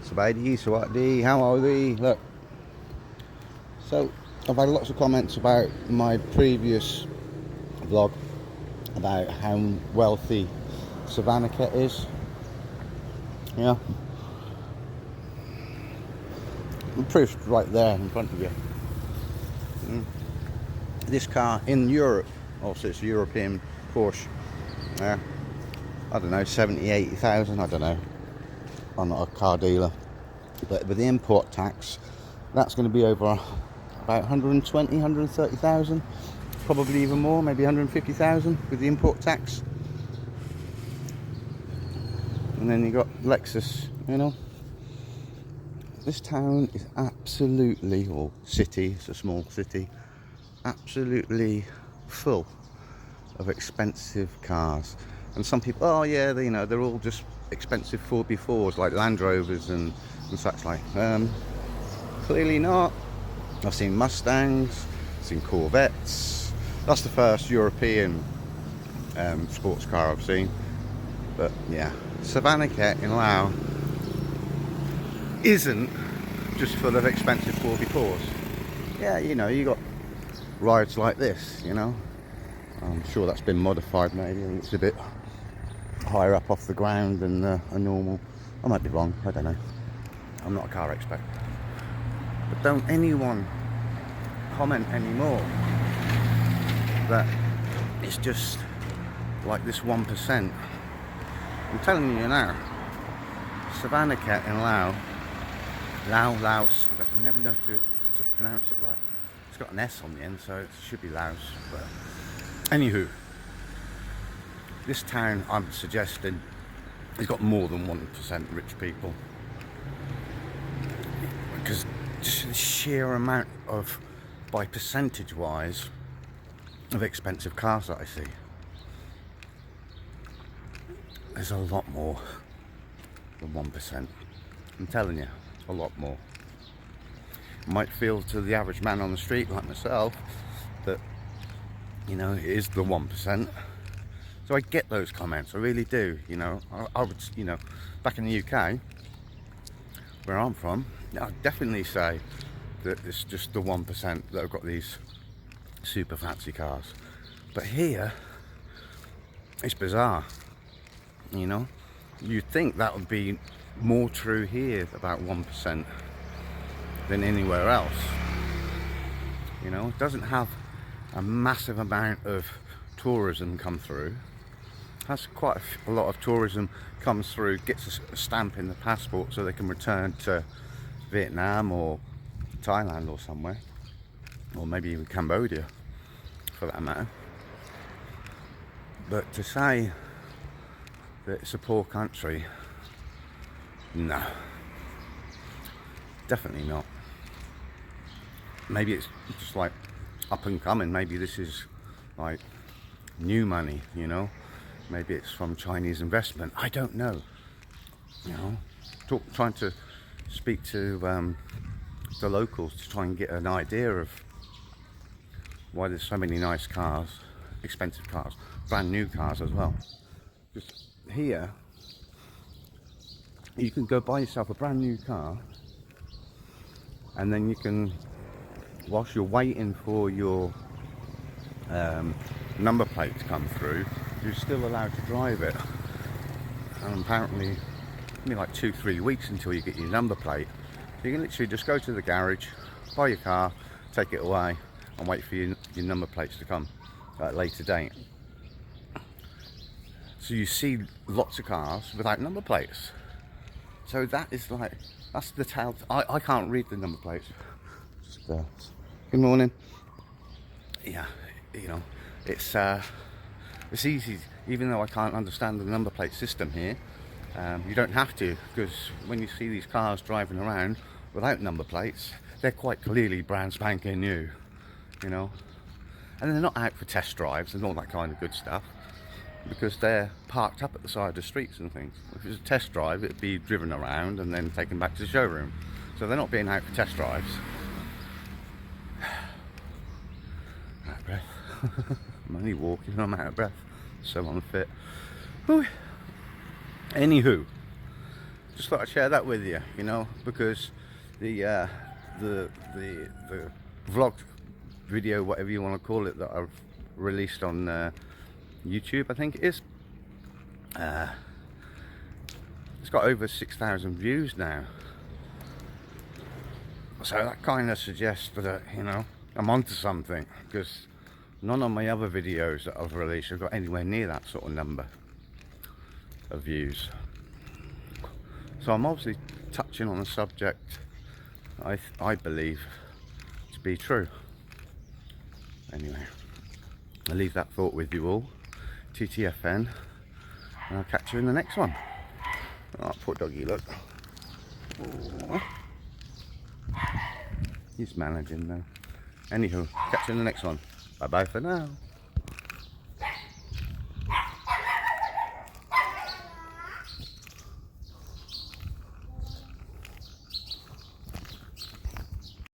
Sawadee, Sawadee, how are we? Look, so I've had lots of comments about my previous vlog about how wealthy Savanakhet is. Yeah, the proof's right there in front of you. This car in Europe, also it's a European Porsche. Yeah, I don't know, 70, 80,000, I don't know. I'm not a car dealer, but with the import tax, that's going to be over about 120, 130,000, probably even more, maybe 150,000 with the import tax. And then you got Lexus, you know. This town is absolutely, or city, it's a small city, absolutely full of expensive cars. And some people, oh yeah, they, you know, they're all just expensive 4x4s like Land Rovers and such like. Clearly not. I've seen Mustangs, seen Corvettes. That's the first European sports car I've seen. But yeah, Savanakhet in Laos isn't just full of expensive 4x4s. Yeah, you know, you got rides like this, you know. I'm sure that's been modified maybe, and it's a bit higher up off the ground than a normal. I might be wrong, I don't know. I'm not a car expert. But don't anyone comment anymore that it's just like this 1%. I'm telling you now, Savanakhet in Laos, I never know to pronounce it right. It's got an S on the end, so it should be Laos. But anywho, this town I'm suggesting has got more than 1% rich people, because just the sheer amount of, by percentage wise, of expensive cars that I see, there's a lot more than 1%. I'm telling you, a lot more. It might feel to the average man on the street like myself that, you know, it is the 1%. So I get those comments, I really do. You know, I would, you know, back in the UK, where I'm from, I'd definitely say that it's just the 1% that have got these super fancy cars. But here, it's bizarre. You know, you'd think that would be more true here, about 1%, than anywhere else. You know, it doesn't have a massive amount of tourism come through. It has quite a lot of tourism comes through, gets a stamp in the passport so they can return to Vietnam or Thailand or somewhere, or maybe even Cambodia for that matter. But to say that it's a poor country, no, definitely not. Maybe it's just like up and coming. Maybe this is like new money, you know. Maybe it's from Chinese investment. I don't know. You know, trying to speak to the locals to try and get an idea of why there's so many nice cars, expensive cars, brand new cars as well. Just here, you can go buy yourself a brand new car, and then you can, whilst you're waiting for your number plate to come through, you're still allowed to drive it. And apparently, maybe like 2-3 weeks until you get your number plate. So you can literally just go to the garage, buy your car, take it away, and wait for your number plates to come at a later date. So you see lots of cars without number plates. So that is like, that's the tell. I can't read the number plates. Just, good morning. Yeah, you know, it's easy, even though I can't understand the number plate system here. You don't have to, because when you see these cars driving around without number plates, they're quite clearly brand spanking new, you know. And they're not out for test drives and all that kind of good stuff, because they're parked up at the side of the streets and things. If it was a test drive, it'd be driven around and then taken back to the showroom. So they're not being out for test drives. Out of breath. I'm only walking, I'm out of breath. So unfit. Whew. Anywho, just thought I'd share that with you, you know, because the vlog video, whatever you want to call it, that I've released on YouTube, I think it is, it's got over 6,000 views now. So that kind of suggests that, you know, I'm onto something, because none of my other videos that I've released have got anywhere near that sort of number of views. So I'm obviously touching on a subject I believe to be true. Anyway, I'll leave that thought with you all. TTFN, and I'll catch you in the next one. Oh, poor doggy, look. Oh. He's managing now. Anywho, catch you in the next one. Bye bye for now.